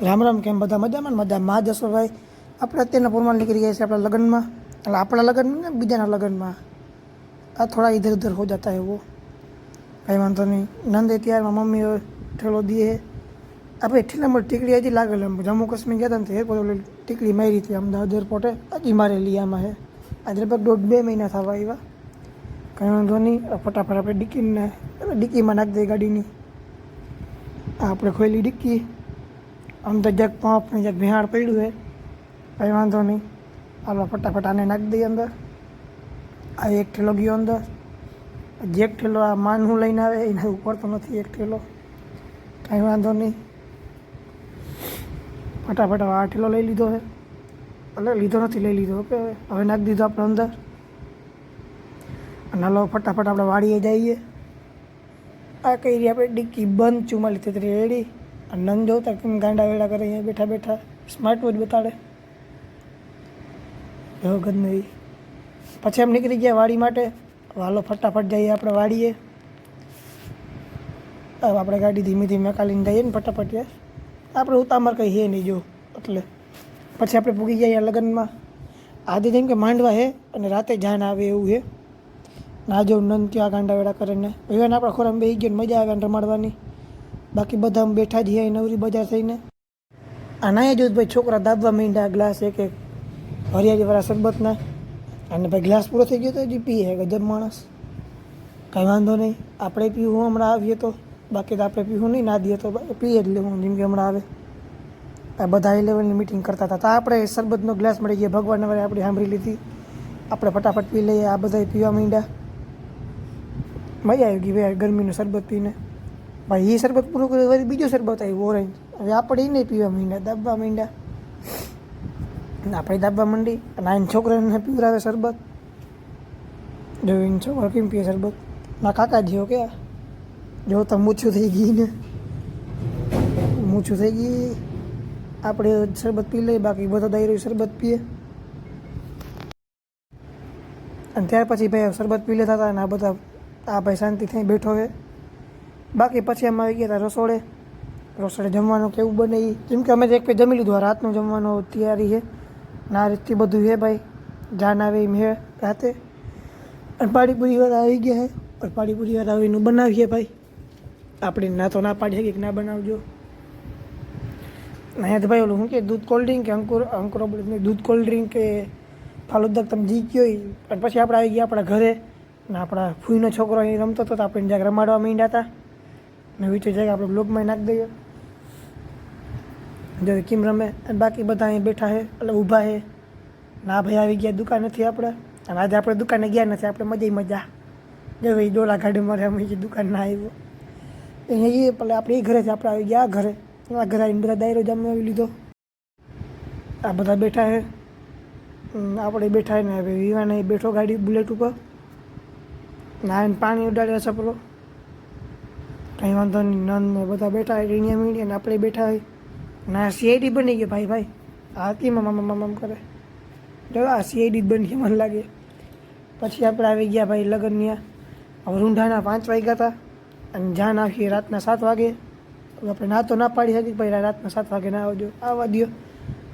રામ રામ, કેમ બધા મજામાં? મજામાં જશો ભાઈ? આપણે અત્યારના પ્રમાણ નીકળી ગયા છે આપણા લગ્નમાં, એટલે આપણા લગ્ન ને બીજાના લગ્નમાં. આ થોડા ઇધર ઉધર હો જતા है वो, કંઈ વાંધો નહીં. નંદે ત્યારમાં મમ્મી ઠેલો દીએ. આપણે ઠેલામાં ટીકડી હજી લાગેલ એમ જમ્મુ કાશ્મીર ગયા હતા ને તો એરપોર્ટ ટીકડી મારી હતી અમદાવાદ એરપોર્ટે, હજી મારેલી આમાં છે. આજે લગભગ 1.5-2 મહિના થવા આવ્યા. કંઈ વાંધો નહીં, ફટાફટ આપણે ડિક્કીમાં નાખી દઈએ ગાડીની. આપણે ખોલી ડિક્કી. આમ તો જગ પાંપ ને જગ ભેહાડ પડ્યું છે, કંઈ વાંધો નહીં. હાલો ફટાફટ આને નાખી દઈએ અંદર. આ એક ઠેલો ગયો અંદર. જે એક ઠેલો આ માન હું લઈને આવે એને ઉપર તો નથી એક ઠેલો, કંઈ વાંધો નહીં. ફટાફટ આ ઠેલો લઈ લીધો છે, એટલે લીધો નથી લઈ લીધો. ઓકે, હવે નાખી દીધો આપણે અંદર. અને હાલો ફટાફટ આપણે વાડીએ જઈએ. આ કઈ રહી આપણે ડિક્કી બંધ 44-33 રેડી. અને નંદ જોતા કેમ ગાંડા વેડા કરે અહીંયા બેઠા બેઠા, સ્માર્ટ વોચ બતાડે વગર નહીં. પછી એમ નીકળી ગયા વાડી માટે. હાલો ફટાફટ જઈએ આપણે વાડીએ. હવે આપણે ગાડી ધીમે ધીમે કાલીને જઈએ ને ફટાફટ. યાર આપણે ઉતામર કંઈ હે નહીં જો, એટલે પછી આપણે પૂગી જઈએ લગ્નમાં. આજે જેમ કે માંડવા હે અને રાતે જાન આવે એવું છે. ના જો નંદ ત્યાં ગાંડા વેડા કરે ને એને આપણા ખોરામાં બેસી ગયો, મજા આવે ને રમાડવાની. બાકી બધા બેઠા જ હે નવરી બજાર થઈને. આ ના જો ભાઈ છોકરા દાબવા માંડ્યા ગ્લાસ એક એક હરિયાળીવાળા શરબતના. અને ભાઈ ગ્લાસ પૂરો થઈ ગયો તો હજી પીએ ગજબ માણસ. કાંઈ વાંધો નહીં, આપણે પીવું હમણાં આવીએ તો, બાકી તો આપણે પીવું નહીં, ના દઈએ તો પીએ જ લેવું જેમ કે હમણાં આવે. આ બધા હાઈ લેવલની મિટિંગ કરતા હતા તો આપણે શરબતનો ગ્લાસ મળી ગયા. ભગવાનને વારે આપણે સાંભળી લીધી, આપણે ફટાફટ પી લઈએ. આ બધા પીવા માંડ્યા. મજા આવી ગઈ ભાઈ ગરમીનું શરબત પીને. ભાઈ એ શરબત પૂરું કર્યું, વળી બીજો શરબત આવ્યું ઓરેન્જ. હવે આપણે એ નહીં પીવા માંડ્યા, દાબવા માંડ્યા. આપણે દાબવા માંડી અને આને છોકરાને પીવરાવે શરબત. જો એને છોકરો કેમ પીએ શરબત? ના કાકા જેવો કે જો તો મૂછું થઈ ગઈ ને, મૂછું થઈ ગઈ. આપણે શરબત પી લઈએ, બાકી બધો દાયરો શરબત પીએ. અને ત્યાર પછી ભાઈ શરબત પી લેતા હતા અને આ બધા આ ભાઈ શાંતિ થઈ બેઠો છે. બાકી પછી અમે આવી ગયા હતા રસોડે જમવાનું કેવું બને એ. જેમ કે અમે એક પે જમી લીધું, રાતનું જમવાનું તૈયારી છે. ના રીતથી બધું છે ભાઈ, જાન આવે એમ છે રાતે. અને પાણીપુરી વાળા આવી ગયા છે, પણ પાણીપુરી વાળા આવીને બનાવીએ ભાઈ. આપણે ના તો ના પાડીએ કે ના બનાવજો. અહીંયા તો ભાઈ ઓલું શું કે દૂધ કોલ્ડ ડ્રિંક કે અંકુર દૂધ કોલ્ડ ડ્રિંક કે ફાલુદા તમે જી ગયો. અને પછી આપણે આવી ગયા આપણા ઘરે. ને આપણા ફૂઈનો છોકરો અહીં રમતો હતો તો આપણે જ્યાં રમાડવા માંડ્યા હતા. ને વિચાર જાય કે આપણે બ્લોગમાં નાખી દઈએ જો કેમ રમે. અને બાકી બધા અહીં બેઠા છે, એટલે ઊભા છે. ના ભાઈ આવી ગયા દુકાન નથી આપણે. અને આજે આપણે દુકાને ગયા નથી, આપણે મજા જો ભાઈ ડોલા ગાડી મારે અમે દુકાન ના આવ્યો અહીંયા એ પેલા આપણે એ ઘરેથી આપણે આવી ગયા ઘરે. આ ઘરે આવીને બધા દાયરો જમાવી લીધો. આ બધા બેઠા છે, આપણે બેઠા ને હવે વિવાને બેઠો ગાડી બુલેટ ઉપર. ના એને પાણી ઉડાડ્યા સપરો, કંઈ વાંધો નહીં. નંદ ને બધા બેઠા હોય ટીણીયા મીણી, અને આપણે બેઠા હોય. ના સીઆઈડી બની ગઈ ભાઈ. આ હતી મામા કરે જો, આ સીઆઈડી જ બની ગઈ મને લાગે. પછી આપણે આવી ગયા ભાઈ લગ્નની. હવે રૂંઢાના 5 વાગ્યા હતા અને જાન આવીએ રાતના 7 વાગે. આપણે ના તો ના પાડી શકીએ ભાઈ રાતના 7 વાગે ના આવજો, આવવા દો.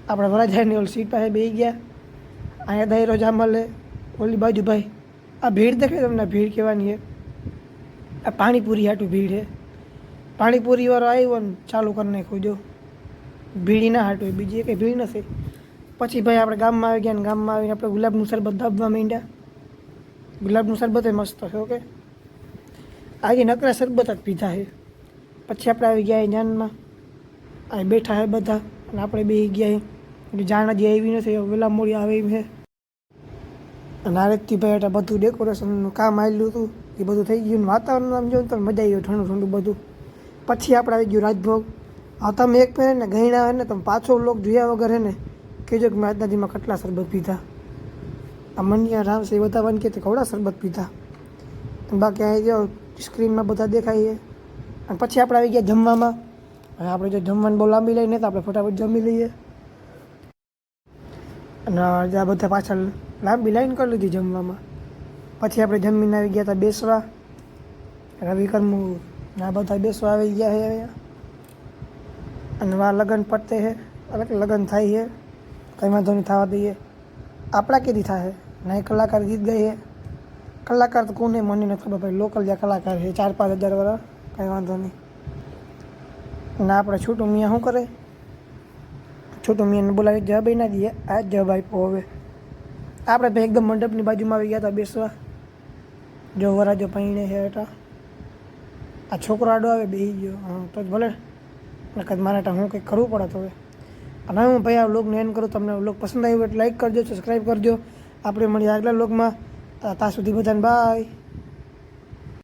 આપણે વરાજાની ઓલી સીટ પાસે બેસી ગયા. અહીંયા દાયરો જામલે ઓલી બાજુ ભાઈ. આ ભીડ દેખાય તમને? ભીડ કહેવાની છે આ પાણીપુરી હાટું ભીડ છે. પાણીપુરી વાળો આવ્યો ને ચાલુ કરી નાખ્યું જો, ભીડી ના હાટું, બીજી કંઈ ભીડ નથી. પછી ભાઈ આપણે ગામમાં આવી ગયા ને ગામમાં આવીને આપણે ગુલાબનું શરબત દાબવા માંડ્યા. ગુલાબનું શરબત મસ્ત છે. ઓકે, આજે નકરા શરબત જ પીધા છે. પછી આપણે આવી ગયા જાનમાં, આ બેઠા છે બધા અને આપણે બે ગયા. જાણ હજી આવી નથી, વેલા મોડી આવે એમ છે. અને આ રીતથી ભાઈ એટલે બધું ડેકોરેશનનું કામ આવેલું હતું એ બધું થઈ ગયું. વાતાવરણ આમ જોયું તો મજા આવી, ઠંડુ ઠંડુ બધું. પછી આપણે આવી ગયું રાજભોગ. હા તમે એક પહેરે ને ગયણા હોય ને તમે પાછો લોક જોયા વગર હે ને કહેજો કે મેં આજનાજીમાં કેટલા શરબત પીધા. આ મનિયા રામસે બતાવવાની કે કવડા શરબત પીધા. બાકી અહીં જો સ્ક્રીનમાં બધા દેખાય છે. અને પછી આપણે આવી ગયા જમવામાં. હવે આપણે જો જમવાનું બહુ લાંબી લઈને તો આપણે ફટાફટ જમી લઈએ. અને આ બધા પાછળ લાંબી લાઈન કરી લીધી જમવામાં. પછી આપણે જમીને આવી ગયા હતા બેસવા. રવિ કર્મુ આ બધા બેસવા આવી ગયા છે. અને વા લગ્ન પતે છે એટલે લગ્ન થાય છે કંઈ વાંધો નહીં થવા દઈએ. આપણા કેદી થાય ના કલાકાર ગીત ગાઈએ કલાકાર તો કોને મને નથી ખબર ભાઈ લોકલ જ્યાં કલાકાર છે 4-5 હજાર વાળા કંઈ વાંધો નહીં. ના આપણે છોટું મિયા શું કરે છોટું મિયાને બોલાવી જવાબ ના દઈએ આ જવાબ આપ્યો. હવે આપણે તો એકદમ મંડપની બાજુમાં આવી ગયા હતા બેસવા. જો વરાજો પૈણે છે એટલે આ છોકરો આડો આવે બેસી ગયો હા તો જ ભલે નકદ મારા ટા હું કંઈક કરવું પડે તો હવે. અને હું ભાઈ આ વ્લોગને એન્ડ કરું. તમને વ્લોગ પસંદ આવ્યો એટલે લાઈક કરજો સબસ્ક્રાઈબ કરજો. આપણે મળીએ આગલા વ્લોગમાં. ત્યાં સુધી બધાને બાય.